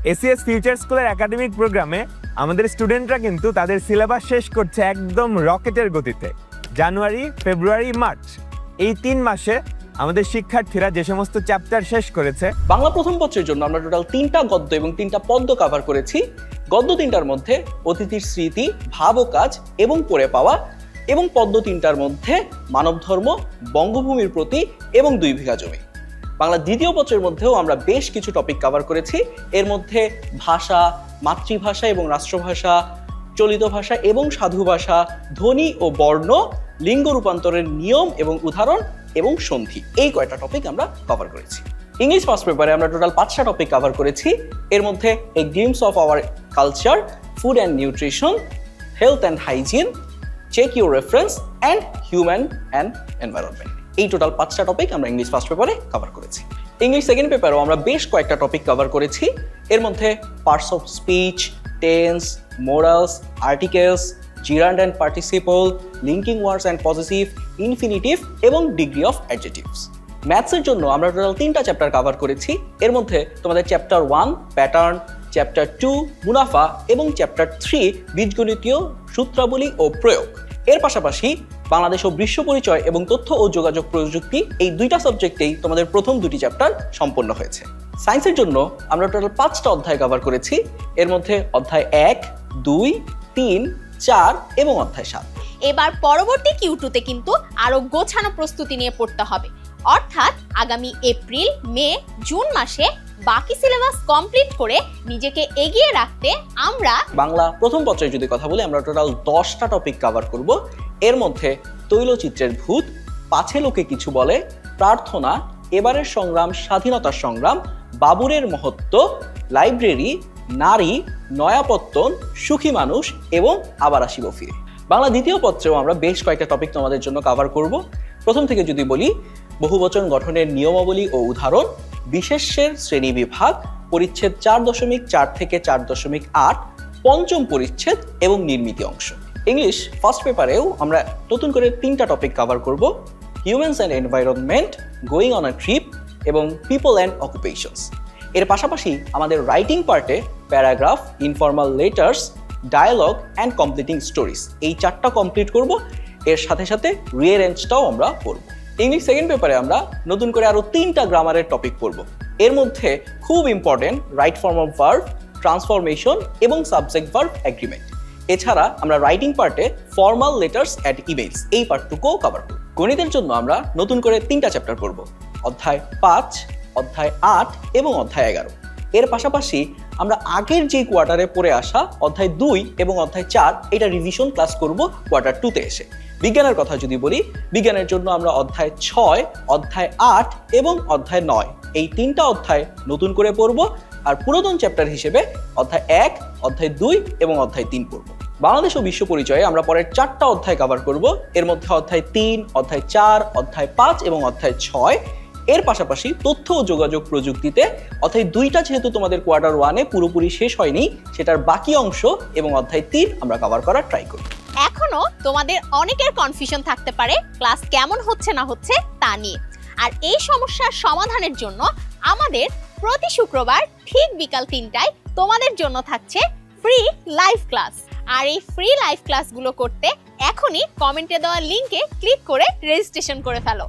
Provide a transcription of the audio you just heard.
ACS future স্কুলের academic প্রোগ্রামে আমাদের স্টুডেন্টরা কিন্তু তাদের সিলেবাস শেষ করছে একদম রকেটের গতিতে। জানুয়ারি, ফেব্রুয়ারি, মার্চ এই 3 মাসে আমাদের শিক্ষার্থীরা যে সমস্ত চ্যাপ্টার শেষ করেছে। বাংলা প্রথম পত্রের জন্য আমরা টোটাল 3টা গদ্য এবং 3টা পদ্য কভার করেছি। গদ্য 3টার মধ্যে অতিথির স্মৃতি, ভাব ও কাজ এবং পড়ে পাওয়া, এবং পদ্য 3টার মধ্যে মানব ধর্ম, বঙ্গভূমির প্রতি এবং 2 বিঘা জমি। বাংলা দ্বিতীয় পত্রের মধ্যেও আমরা বেশ কিছু টপিক কভার করেছি। এর মধ্যে ভাষা, মাতৃভাষা এবং রাষ্ট্রভাষা, চলিত ভাষা এবং সাধু ভাষা, ধ্বনি ও বর্ণ, লিঙ্গ রূপান্তরের নিয়ম এবং উদাহরণ এবং সন্ধি, এই কয়টা টপিক আমরা কভার করেছি। ইংলিশ ফার্স্ট পেপারে আমরা টোটাল 5টা টপিক কভার করেছি। এর মধ্যে a glimpse of our culture, food and nutrition, health and hygiene, check your reference and human and environment, এই টোটাল 5টা টপিক আমরা ইংলিশ ফার্স্ট পেপারে কভার করেছি। ইংলিশ সেকেন্ড পেপারেও আমরা বেশ কয়েকটা টপিক কভার করেছি। এর মধ্যে parts of speech, tense, morals, articles, gerund and participle, linking words and positive, infinitive এবং ডিগ্রি অফ অ্যাডজেক্টিভস। ম্যাথসের জন্য আমরা টোটাল 3টা চ্যাপ্টার কভার করেছি। এর মধ্যে তোমাদের চ্যাপ্টার 1 প্যাটার্ন, চ্যাপ্টার 2 মুনাফা এবং চ্যাপ্টার 3 বীজগণিতীয় সূত্রাবলী ও প্রয়োগ। এর পাশাপাশি বাংলাদেশ ও বিশ্ব পরিচয় এবং তথ্য ও যোগাযোগ প্রযুক্তি, এই 2টা সাবজেক্টেই তোমাদের প্রথম 2টি চ্যাপ্টার সম্পন্ন হয়েছে। সায়েন্সের জন্য আমরা টোটাল 5টা অধ্যায় কভার করেছি। এর মধ্যে অধ্যায় 1, 2, 3, 4 এবং অধ্যায় 7। এবার পরবর্তী Q2-তে কিন্তু আরো গোছানো প্রস্তুতি নিয়ে পড়তে হবে, অর্থাৎ আগামী এপ্রিল, মে, জুন মাসে বাকি সিলেবাস কমপ্লিট করে নিজেকে এগিয়ে রাখতে আমরা বাংলা প্রথম পত্রের যদি কথা বলি, আমরা টোটাল 10টা টপিক কভার করব। এর মধ্যে তৈলচিত্রের ভূত, পাছে লোকে কিছু বলে, প্রার্থনা, এবারের সংগ্রাম, স্বাধীনতার সংগ্রাম, বাবুরের মহত্ব, লাইব্রেরি, নারী, নয়াপত্তন, সুখী মানুষ এবং আবার আসিব ফিরে। বাংলা দ্বিতীয় পত্রেও আমরা বেশ কয়েকটা টপিক তোমাদের জন্য কভার করব। প্রথম থেকে যদি বলি, বহুবচন গঠনের নিয়মাবলী ও উদাহরণ, বিশেষ্যের শ্রেণী বিভাগ, পরিচ্ছেদ 4.4 থেকে 4.8, পঞ্চম পরিচ্ছেদ এবং নির্মিতি অংশ। ইংলিশ ফার্স্ট পেপারেও আমরা নতুন করে 3টা টপিক কভার করব, humans and environment, going on a trip এবং পিপল অ্যান্ড অকুপেশনস। এর পাশাপাশি আমাদের রাইটিং পার্টে paragraph, informal letters, dialogue and completing stories, এই 4টা কমপ্লিট করব। এর সাথে সাথে রিঅ্যারেঞ্জটাও আমরা পড়ব। ইংলিশ সেকেন্ড পেপারে আমরা নতুন করে আরো 3টা গ্রামারের টপিক পড়ব। এর মধ্যে খুব important right form of verb, transformation এবং সাবজেক্ট ভার্ব এগ্রিমেন্ট। এছাড়া আমরা রাইটিং পার্টে ফর্মাল লেটার্স অ্যান্ড ইমেইলস, এই পার্টটুকুও কভার করব। গণিতের জন্য আমরা নতুন করে 3টা চ্যাপ্টার পড়ব, অধ্যায় 5, অধ্যায় 8 এবং অধ্যায় 11। এর পাশাপাশি আমরা আগের যে কোয়ার্টারে পড়ে আসা অধ্যায় 2 এবং অধ্যায় 4 এটা রিভিশন ক্লাস করব কোয়ার্টার 2তে এসে। বিজ্ঞানের কথা যদি বলি, বিজ্ঞানের জন্য আমরা অধ্যায় 6, অধ্যায় 8 এবং অধ্যায় 9 এই 3টা অধ্যায় নতুন করে পড়ব। আর পুরাতন চ্যাপ্টার হিসেবে অধ্যায় 1, অধ্যায় 2 এবং অধ্যায় 3 পড়ব। বাংলাদেশ ও বিশ্ব পরিচয়ে আমরা পরের 4টা অধ্যায় কভার করব। এর মধ্যে অধ্যায় 3, অধ্যায় 4, অধ্যায় 5 এবং অধ্যায় 6। এর পাশাপাশি তথ্য ও যোগাযোগ প্রযুক্তিতে অধ্যায় 2টা যেহেতু তোমাদের কোয়ার্টার 1-এ পুরোপুরি শেষ হয়নি, সেটার বাকি অংশ এবং অধ্যায় 3 আমরা কভার করার ট্রাই করব। এখনো তোমাদের অনেকের কনফিউশন থাকতে পারে ক্লাস কেমন হচ্ছে না হচ্ছে তা নিয়ে, আর এই সমস্যার সমাধানের জন্য আমাদের প্রতি শুক্রবার ঠিক বিকাল 3টায় তোমাদের জন্য থাকছে ফ্রি লাইভ ক্লাস। আর এই ফ্রি লাইভ ক্লাসগুলো করতে এখনই কমেন্টে দেওয়া লিংকে ক্লিক করে রেজিস্ট্রেশন করে ফেলো।